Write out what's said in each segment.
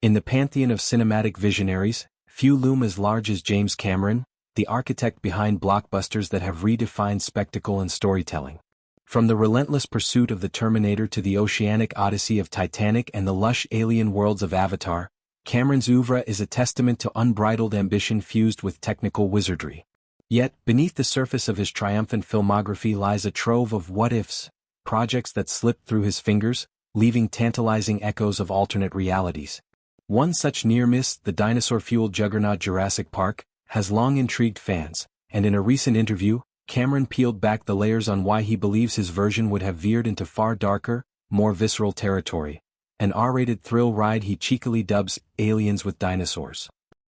In the pantheon of cinematic visionaries, few loom as large as James Cameron, the architect behind blockbusters that have redefined spectacle and storytelling. From the relentless pursuit of the Terminator to the oceanic odyssey of Titanic and the lush alien worlds of Avatar, Cameron's oeuvre is a testament to unbridled ambition fused with technical wizardry. Yet, beneath the surface of his triumphant filmography lies a trove of what-ifs, projects that slipped through his fingers, leaving tantalizing echoes of alternate realities. One such near-miss, the dinosaur-fueled juggernaut Jurassic Park, has long intrigued fans, and in a recent interview, Cameron peeled back the layers on why he believes his version would have veered into far darker, more visceral territory, an R-rated thrill ride he cheekily dubs Aliens with Dinosaurs.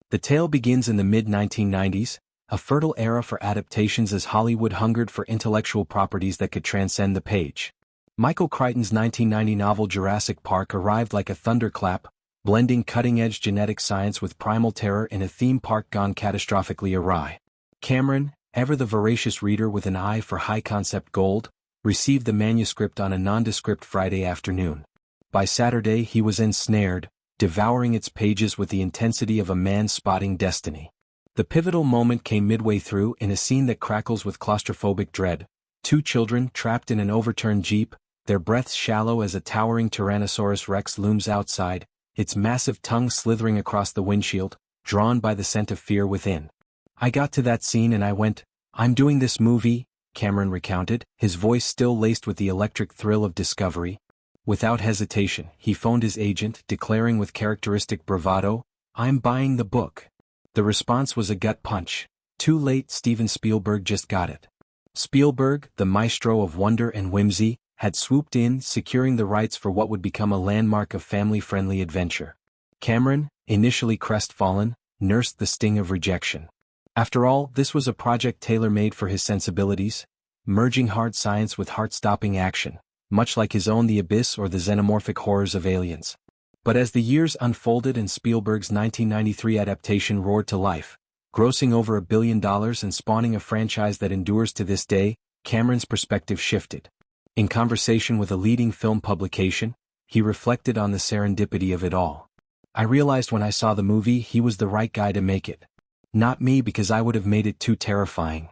The tale begins in the mid-1990s, a fertile era for adaptations as Hollywood hungered for intellectual properties that could transcend the page. Michael Crichton's 1990 novel Jurassic Park arrived like a thunderclap, blending cutting-edge genetic science with primal terror in a theme park gone catastrophically awry. Cameron, ever the voracious reader with an eye for high-concept gold, received the manuscript on a nondescript Friday afternoon. By Saturday he was ensnared, devouring its pages with the intensity of a man spotting destiny. The pivotal moment came midway through in a scene that crackles with claustrophobic dread. Two children trapped in an overturned jeep, their breaths shallow as a towering Tyrannosaurus Rex looms outside, its massive tongue slithering across the windshield, drawn by the scent of fear within. I got to that scene and I went, "I'm doing this movie," Cameron recounted, his voice still laced with the electric thrill of discovery. Without hesitation, he phoned his agent, declaring with characteristic bravado, "I'm buying the book." The response was a gut punch. Too late, Steven Spielberg just got it. Spielberg, the maestro of wonder and whimsy, had swooped in, securing the rights for what would become a landmark of family-friendly adventure. Cameron, initially crestfallen, nursed the sting of rejection. After all, this was a project tailor-made for his sensibilities, merging hard science with heart-stopping action, much like his own The Abyss or the xenomorphic horrors of Aliens. But as the years unfolded and Spielberg's 1993 adaptation roared to life, grossing over $1 billion and spawning a franchise that endures to this day, Cameron's perspective shifted. In conversation with a leading film publication, he reflected on the serendipity of it all. "I realized when I saw the movie he was the right guy to make it. Not me, because I would have made it too terrifying."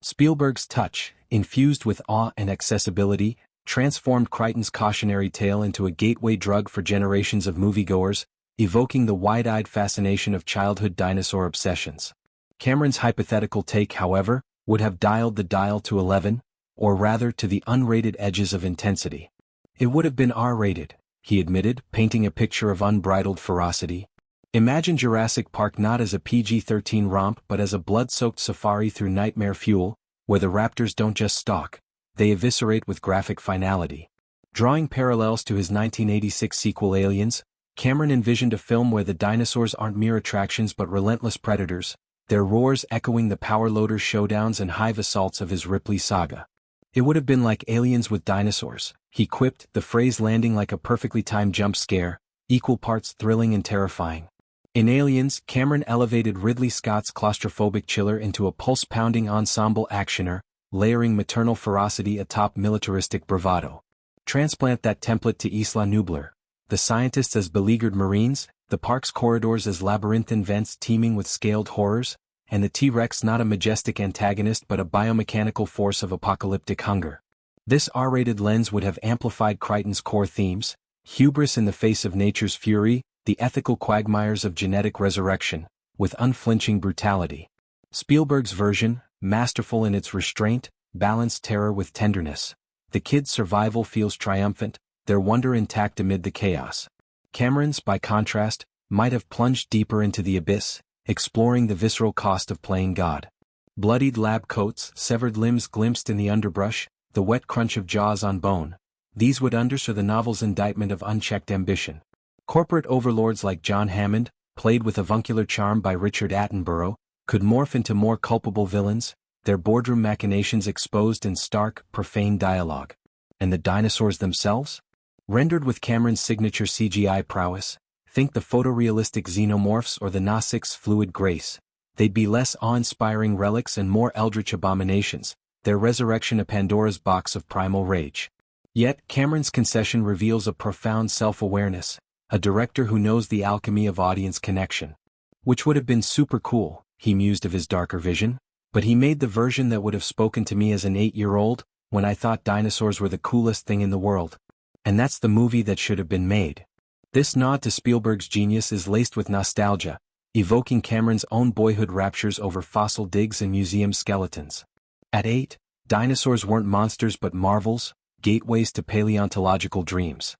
Spielberg's touch, infused with awe and accessibility, transformed Crichton's cautionary tale into a gateway drug for generations of moviegoers, evoking the wide-eyed fascination of childhood dinosaur obsessions. Cameron's hypothetical take, however, would have dialed the dial to 11, or rather to the unrated edges of intensity. It would have been R-rated, he admitted, painting a picture of unbridled ferocity. Imagine Jurassic Park not as a PG-13 romp but as a blood-soaked safari through nightmare fuel, where the raptors don't just stalk, they eviscerate with graphic finality. Drawing parallels to his 1986 sequel Aliens, Cameron envisioned a film where the dinosaurs aren't mere attractions but relentless predators, their roars echoing the power loader showdowns and hive assaults of his Ripley saga. "It would have been like Aliens with Dinosaurs," he quipped, the phrase landing like a perfectly timed jump scare, equal parts thrilling and terrifying. In Aliens, Cameron elevated Ridley Scott's claustrophobic chiller into a pulse-pounding ensemble actioner, layering maternal ferocity atop militaristic bravado. Transplant that template to Isla Nublar, the scientists as beleaguered marines, the park's corridors as labyrinthine vents teeming with scaled horrors, and the T-Rex not a majestic antagonist but a biomechanical force of apocalyptic hunger. This R-rated lens would have amplified Crichton's core themes, hubris in the face of nature's fury, the ethical quagmires of genetic resurrection, with unflinching brutality. Spielberg's version, masterful in its restraint, balanced terror with tenderness. The kids' survival feels triumphant, their wonder intact amid the chaos. Cameron's, by contrast, might have plunged deeper into the abyss, exploring the visceral cost of playing God. Bloodied lab coats, severed limbs glimpsed in the underbrush, the wet crunch of jaws on bone. These would underscore the novel's indictment of unchecked ambition. Corporate overlords like John Hammond, played with avuncular charm by Richard Attenborough, could morph into more culpable villains, their boardroom machinations exposed in stark, profane dialogue. And the dinosaurs themselves? Rendered with Cameron's signature CGI prowess, think the photorealistic xenomorphs or the Nausica's fluid grace. They'd be less awe-inspiring relics and more eldritch abominations, their resurrection a Pandora's box of primal rage. Yet, Cameron's concession reveals a profound self-awareness, a director who knows the alchemy of audience connection. Which would have been super cool, he mused of his darker vision, but he made the version that would have spoken to me as an 8-year-old, when I thought dinosaurs were the coolest thing in the world. And that's the movie that should have been made. This nod to Spielberg's genius is laced with nostalgia, evoking Cameron's own boyhood raptures over fossil digs and museum skeletons. At 8, dinosaurs weren't monsters but marvels, gateways to paleontological dreams.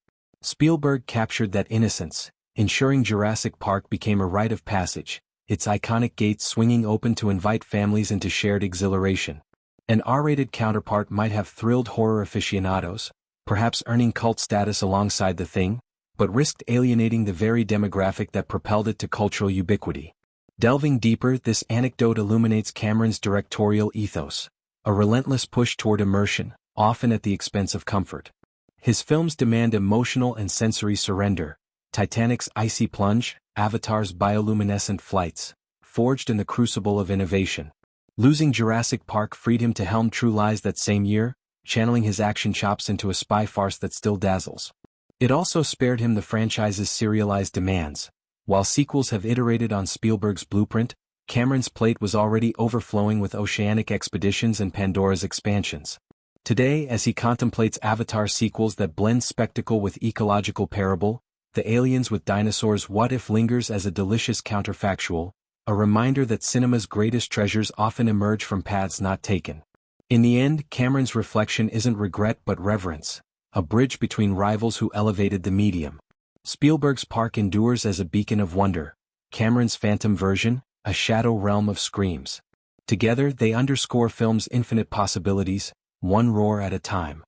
Spielberg captured that innocence, ensuring Jurassic Park became a rite of passage, its iconic gates swinging open to invite families into shared exhilaration. An R-rated counterpart might have thrilled horror aficionados, perhaps earning cult status alongside The Thing, but risked alienating the very demographic that propelled it to cultural ubiquity. Delving deeper, this anecdote illuminates Cameron's directorial ethos, a relentless push toward immersion, often at the expense of comfort. His films demand emotional and sensory surrender. Titanic's icy plunge, Avatar's bioluminescent flights, forged in the crucible of innovation. Losing Jurassic Park freed him to helm True Lies that same year, channeling his action chops into a spy farce that still dazzles. It also spared him the franchise's serialized demands. While sequels have iterated on Spielberg's blueprint, Cameron's plate was already overflowing with oceanic expeditions and Pandora's expansions. Today, as he contemplates Avatar sequels that blend spectacle with ecological parable, The Aliens with Dinosaurs What If lingers as a delicious counterfactual, a reminder that cinema's greatest treasures often emerge from paths not taken. In the end, Cameron's reflection isn't regret but reverence, a bridge between rivals who elevated the medium. Spielberg's Park endures as a beacon of wonder, Cameron's Phantom version, a shadow realm of screams. Together they underscore film's infinite possibilities, one roar at a time.